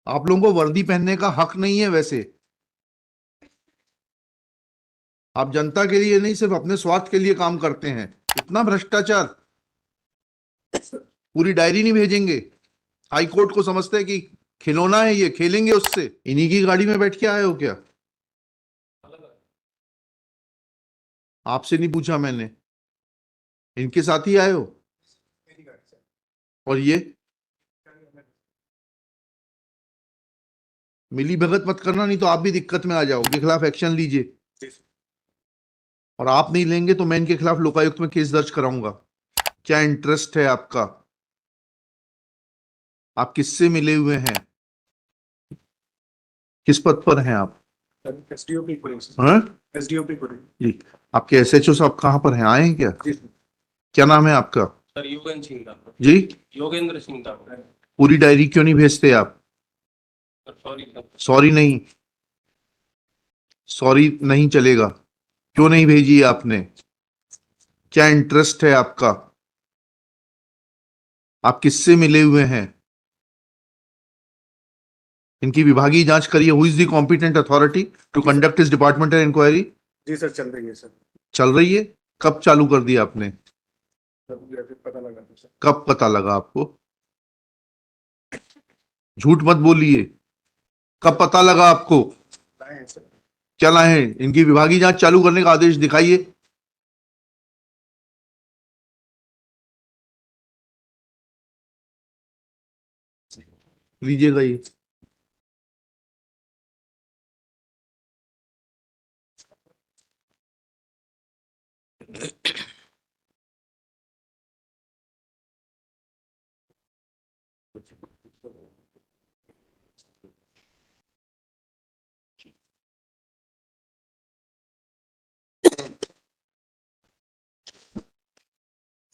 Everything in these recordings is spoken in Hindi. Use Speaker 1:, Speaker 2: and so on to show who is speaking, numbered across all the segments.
Speaker 1: आप लोगों को वर्दी पहनने का हक नहीं है। वैसे आप जनता के लिए नहीं, सिर्फ अपने स्वार्थ के लिए काम करते हैं। इतना भ्रष्टाचार। पूरी डायरी नहीं भेजेंगे। हाई कोर्ट को समझते हैं कि खिलौना है, ये खेलेंगे उससे। इन्हीं की गाड़ी में बैठ के आए हो क्या? आपसे नहीं पूछा मैंने, इनके साथ ही आए हो। और ये मिली भगत मत करना, नहीं तो आप भी दिक्कत में आ जाओ। उनके खिलाफ एक्शन लीजिए, और आप नहीं लेंगे तो मैं इनके खिलाफ लोकायुक्त में केस दर्ज कराऊंगा। क्या इंटरेस्ट है आपका? आप किससे मिले हुए हैं? किस पद पर हैं आप?
Speaker 2: SDOP police.
Speaker 1: हाँ
Speaker 2: एसडीओपी पुलिस
Speaker 1: जी। आपके एसएचओ साहब कहाँ पर हैं? आए हैं क्या?
Speaker 2: जी।
Speaker 1: क्या नाम है आपका?
Speaker 2: सर योगेंद्र सिंह था।
Speaker 1: जी।
Speaker 2: योगेंद्र सिंह था।
Speaker 1: पूरी डायरी क्यों नहीं भेजते आप?
Speaker 2: Sorry sir.
Speaker 1: सॉरी नहीं, सॉरी नहीं चलेगा। क्यों नहीं भेजी आपने? क्या इंटरेस्ट है आपका? आप किससे मिले हुए हैं? इनकी विभागीय जांच करिए। Who is the competent authority to conduct this departmental inquiry?
Speaker 2: जी सर, चल रही है सर।
Speaker 1: चल रही है। कब चालू कर दिया आपने?
Speaker 2: पता लगा सर।
Speaker 1: कब पता लगा आपको? झूठ मत बोलिए। कब पता लगा आपको?
Speaker 2: लाए हैं सर।
Speaker 1: क्या लाए हैं? इनकी विभागीय जांच चालू करने का आदेश दिखाइए। लीजिएगा ये।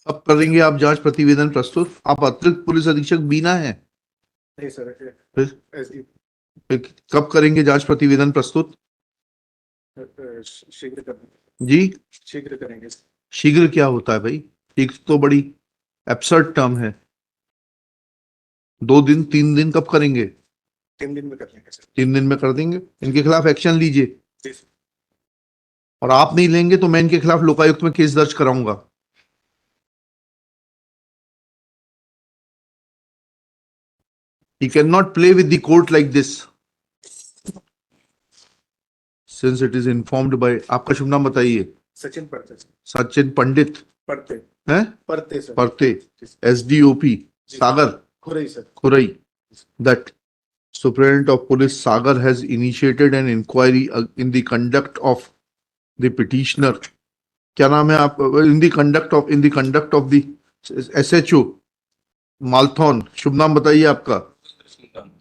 Speaker 1: अब करेंगे आप जांच प्रतिवेदन प्रस्तुत? आप अतिरिक्त पुलिस अधीक्षक बीना है?
Speaker 2: नहीं सर,
Speaker 1: फिर
Speaker 2: एसडी
Speaker 1: कब करेंगे जांच प्रतिवेदन प्रस्तुत?
Speaker 2: शीघ्र करेंगे।
Speaker 1: जी।
Speaker 2: शीघ्र करेंगे।
Speaker 1: शीघ्र क्या होता है भाई? एक तो बड़ी एब्सर्ड टर्म है। 2 दिन 3 दिन कब करेंगे?
Speaker 2: 3 दिन में कर लेंगे सर।
Speaker 1: 3 दिन में कर देंगे। इनके खिलाफ एक्शन लीजिए,
Speaker 2: जी सर।
Speaker 1: और आप नहीं लेंगे तो मैं इनके खिलाफ लोकायुक्त में केस दर्ज कराऊंगा। He cannot play with the court like this. Since it is informed by, आपका शुभ नाम बताइए।
Speaker 2: सचिन परते सर।
Speaker 1: सचिन पंडित
Speaker 2: परते
Speaker 1: हैं?
Speaker 2: परते सर।
Speaker 1: परते, SDOP Sagar
Speaker 2: Khurai sir.
Speaker 1: Khurai. That Superintendent of Police Sagar has initiated an inquiry in the conduct of the petitioner. क्या नाम है आप? in the conduct of the SHO Malthone. शुभ नाम बताइए आपका।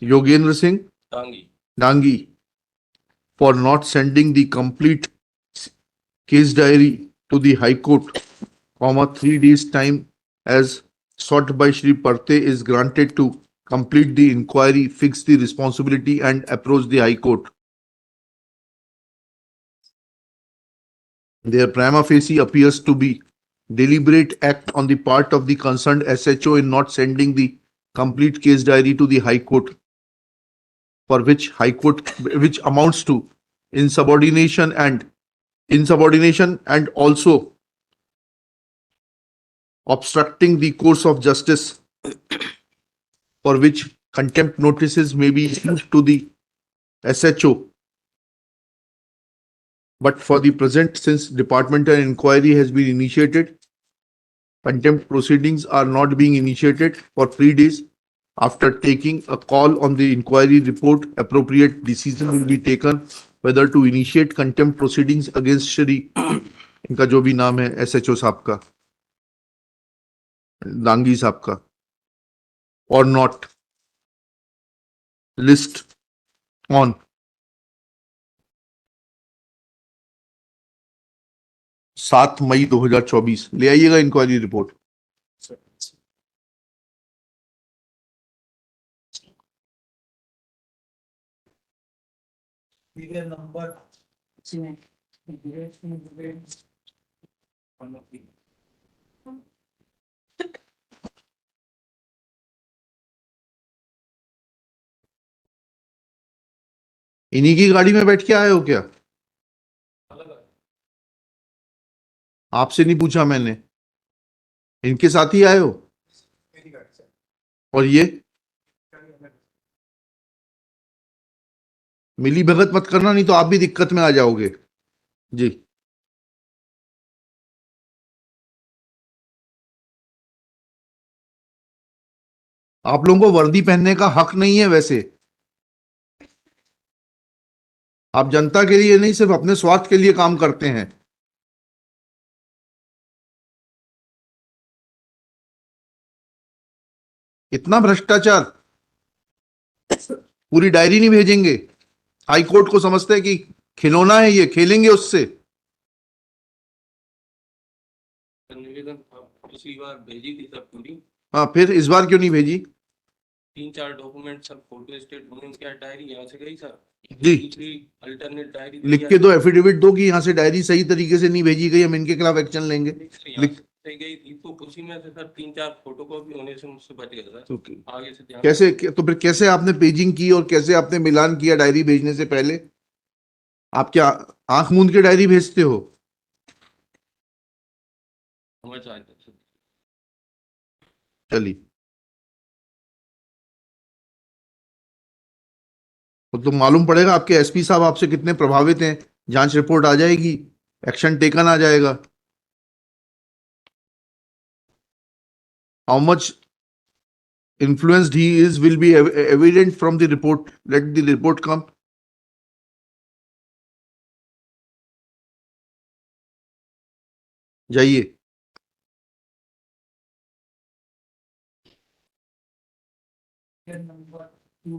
Speaker 1: Yogendra Singh Dangi, for not sending the complete case diary to the High Court, 3 days time as sought by Shri Parte is granted to complete the inquiry, fix the responsibility and approach the High Court. Their prima facie appears to be deliberate act on the part of the concerned SHO in not sending the complete case diary to the High Court, for which which amounts to insubordination and also obstructing the course of justice, for which contempt notices may be issued to the SHO. But for the present, since departmental inquiry has been initiated, contempt proceedings are not being initiated for 3 days. After taking a call on the inquiry report, appropriate decision will be taken whether to initiate contempt proceedings against Shri इनका जो भी नाम है SHO साहब का, दांगी साहब का, or not. List on 7 मई 2024। ले आइएगा इंक्वायरी रिपोर्ट।
Speaker 2: नंबर
Speaker 1: इन्हीं की गाड़ी में बैठ के आए हो क्या? आपसे नहीं पूछा मैंने, इनके साथ ही आए हो?
Speaker 2: मेरी गाड़ी सर।
Speaker 1: और ये मिली भगत मत करना, नहीं तो आप भी दिक्कत में आ जाओगे। जी। आप लोगों को वर्दी पहनने का हक नहीं है वैसे। आप जनता के लिए नहीं, सिर्फ अपने स्वार्थ के लिए काम करते हैं। इतना भ्रष्टाचार, पूरी डायरी नहीं भेजेंगे? हाई कोर्ट को समझते हैं कि खिलौना है, ये खेलेंगे उससे?
Speaker 3: निवेदन पिछली बार भेजी थी सर पूरी।
Speaker 1: हाँ, फिर इस बार क्यों नहीं भेजी?
Speaker 3: 3-4 डॉक्यूमेंट सर, फोटो स्टेट होने क्या डायरी यहाँ से गई सर।
Speaker 1: जी।
Speaker 3: दूसरी अल्टरनेट डायरी
Speaker 1: लिख के दो, एफिडेविट दो कि यहाँ से डायरी सही तरीके से नहीं भेजी गई, हम इनके खिलाफ एक्शन लेंगे। लिख।
Speaker 3: से गई थी तो उसी में से सर 3-4 फोटो कॉपी होने से मुझसे बच गया सर।
Speaker 1: तो
Speaker 3: आगे से ध्यान
Speaker 1: कैसे, तो फिर कैसे आपने पेजिंग की और कैसे आपने मिलान किया डायरी भेजने से पहले? आप क्या आंख मूंद के डायरी भेजते हो?
Speaker 3: समझ आया सर।
Speaker 1: चलिए, तो मालूम पड़ेगा आपके एसपी साहब आपसे कितने प्रभावित हैं। जांच रिपोर्ट आ जाएगी, एक्शन टेकन आ जाएगा। How much influenced he is will be evident from the report. Let the report come. जाइए।
Speaker 2: नंबर 2